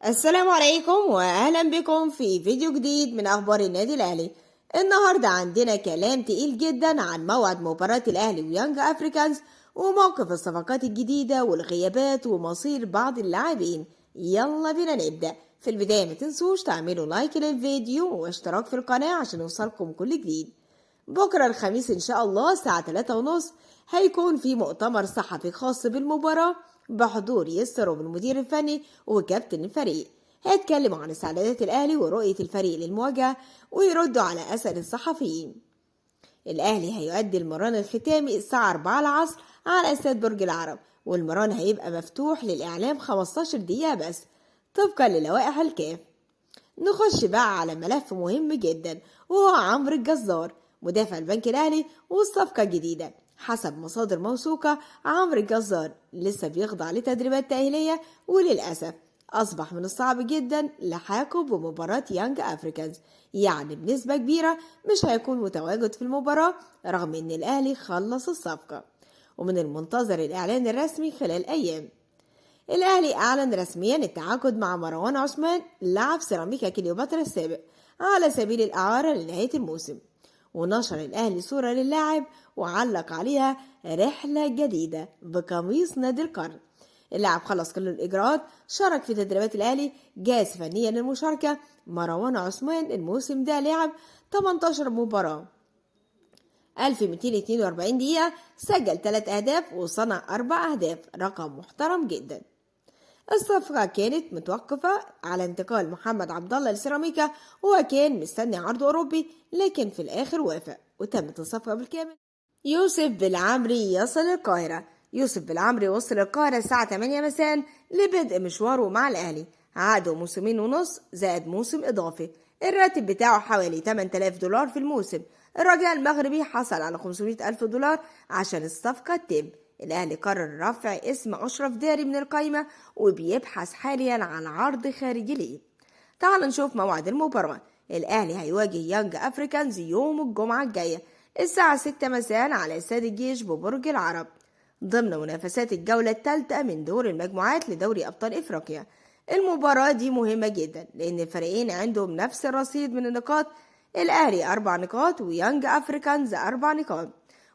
السلام عليكم واهلا بكم في فيديو جديد من اخبار النادي الاهلي. النهارده عندنا كلام تقيل جدا عن موعد مباراة الاهلي ويانج افريكانز وموقف الصفقات الجديدة والغيابات ومصير بعض اللاعبين. يلا بينا نبدأ. في البداية ما تنسوش تعملوا لايك للفيديو واشتراك في القناة عشان يوصلكم كل جديد. بكرة الخميس ان شاء الله الساعة 3:30 هيكون في مؤتمر صحفي خاص بالمباراة بحضور يسر المدير الفني وكابتن الفريق. هيتكلموا عن استعدادات الأهلي ورؤية الفريق للمواجهة ويردوا على أسئلة الصحفيين. الأهلي هيؤدي المران الختامي الساعة 4 العصر على استاد برج العرب، والمران هيبقى مفتوح للإعلام 15 دقيقة بس طبقا للوائح الكاف. نخش بقى على ملف مهم جدا وهو عمرو الجزار مدافع البنك الأهلي والصفقة الجديدة. حسب مصادر موثوقة عمرو الجزار لسه بيخضع لتدريبات تأهيلية، وللأسف أصبح من الصعب جدا لحاقه بمباراة يانج أفريكانز، يعني بنسبة كبيرة مش هيكون متواجد في المباراة رغم إن الأهلي خلص الصفقة، ومن المنتظر الإعلان الرسمي خلال أيام. الأهلي أعلن رسميا التعاقد مع مروان عثمان لاعب سيراميكا كليوباترا السابق على سبيل الإعارة لنهاية الموسم، ونشر الأهلي صورة للاعب وعلق عليها رحلة جديدة بقميص نادي القرن. اللاعب خلص كل الإجراءات، شارك في تدريبات الأهلي، جاهز فنيا للمشاركة. مروان عثمان الموسم ده لعب 18 مباراة 1242 دقيقة، سجل 3 أهداف وصنع 4 أهداف، رقم محترم جدا. الصفقة كانت متوقفة على انتقال محمد عبد الله لسيراميكا، وكان مستني عرض أوروبي لكن في الآخر وافق وتمت الصفقة بالكامل. يوسف بالعمري يصل القاهرة. يوسف بالعمري وصل القاهرة الساعة 8 مساء لبدء مشواره مع الأهلي. عقده موسمين ونص زائد موسم إضافي، الراتب بتاعه حوالي 8000 دولار في الموسم. الرجاء المغربي حصل على 500 ألف دولار عشان الصفقة تتم. الأهلي قرر رفع اسم أشرف داري من القائمة وبيبحث حاليا عن عرض خارجي ليه. تعال نشوف موعد المباراة. الأهلي هيواجه يانج أفريكانز يوم الجمعة الجاية الساعة 6 مساء على استاد الجيش ببرج العرب ضمن منافسات الجولة الثالثة من دور المجموعات لدوري أبطال إفريقيا. المباراة دي مهمة جدا لأن الفريقين عندهم نفس الرصيد من النقاط، الأهلي 4 نقاط ويانج أفريكانز 4 نقاط،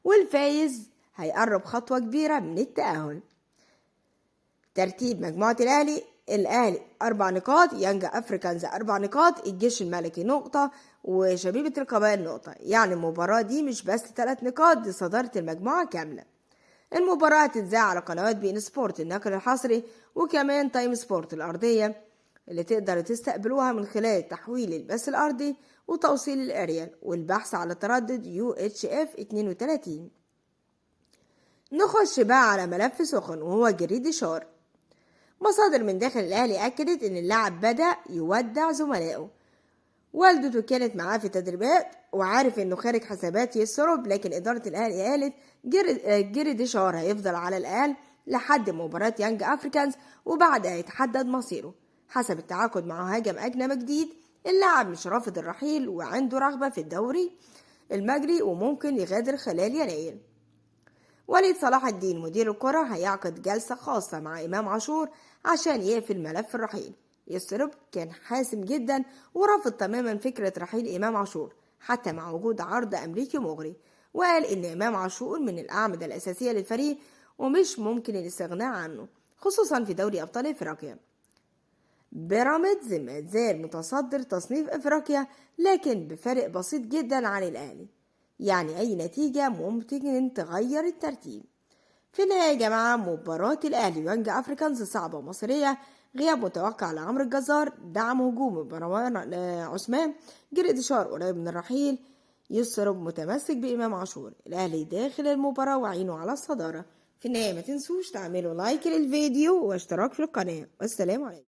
والفايز هيقرب خطوة كبيرة من التأهل. ترتيب مجموعة الأهلي 4 نقاط، يانج أفريكانز 4 نقاط، الجيش الملكي نقطة، وشبيبة القبائل نقطة. يعني المباراة دي مش بس 3 نقاط، دي صدارة المجموعة كاملة. المباراة هتتذاع على قنوات بي إن سبورت النقل الحصري، وكمان تايم سبورت الأرضية اللي تقدر تستقبلوها من خلال تحويل البث الأرضي وتوصيل الأريال والبحث على تردد UHF 32. نخش بقى على ملف سخن وهو جريدي شار. مصادر من داخل الأهلي أكدت إن اللاعب بدأ يودع زملائه. والدته كانت معاه في التدريبات وعارف إنه خارج حسابات يسرب، لكن إدارة الأهلي قالت جريدي شار هيفضل على الأقل لحد مباراة يانج أفريكانز وبعدها يتحدد مصيره. حسب التعاقد مع مهاجم أجنبي جديد، اللاعب مش رافض الرحيل وعنده رغبة في الدوري المجري وممكن يغادر خلال يناير. وليد صلاح الدين مدير الكرة هيعقد جلسة خاصة مع إمام عاشور عشان يقفل ملف الرحيل. يسرب كان حاسم جدا ورفض تماما فكرة رحيل إمام عاشور حتى مع وجود عرض أمريكي مغري، وقال إن إمام عاشور من الأعمدة الأساسية للفريق ومش ممكن الاستغناء عنه خصوصا في دوري أبطال إفريقيا. بيراميدز ما زال متصدر تصنيف إفريقيا لكن بفرق بسيط جدا عن الأهلي، يعني أي نتيجة ممكن تغير الترتيب. في النهاية يا جماعة مباراة الأهلي ويانج أفريكانز صعبة ومصيرية. غياب متوقع لعمرو الجزار، دعم هجوم مروان عثمان، جريدي شار قريب من الرحيل، يسرب متمسك بإمام عاشور. الأهلي داخل المباراة وعينه على الصدارة. في النهاية ما تنسوش تعملوا لايك للفيديو واشتراك في القناة، والسلام عليكم.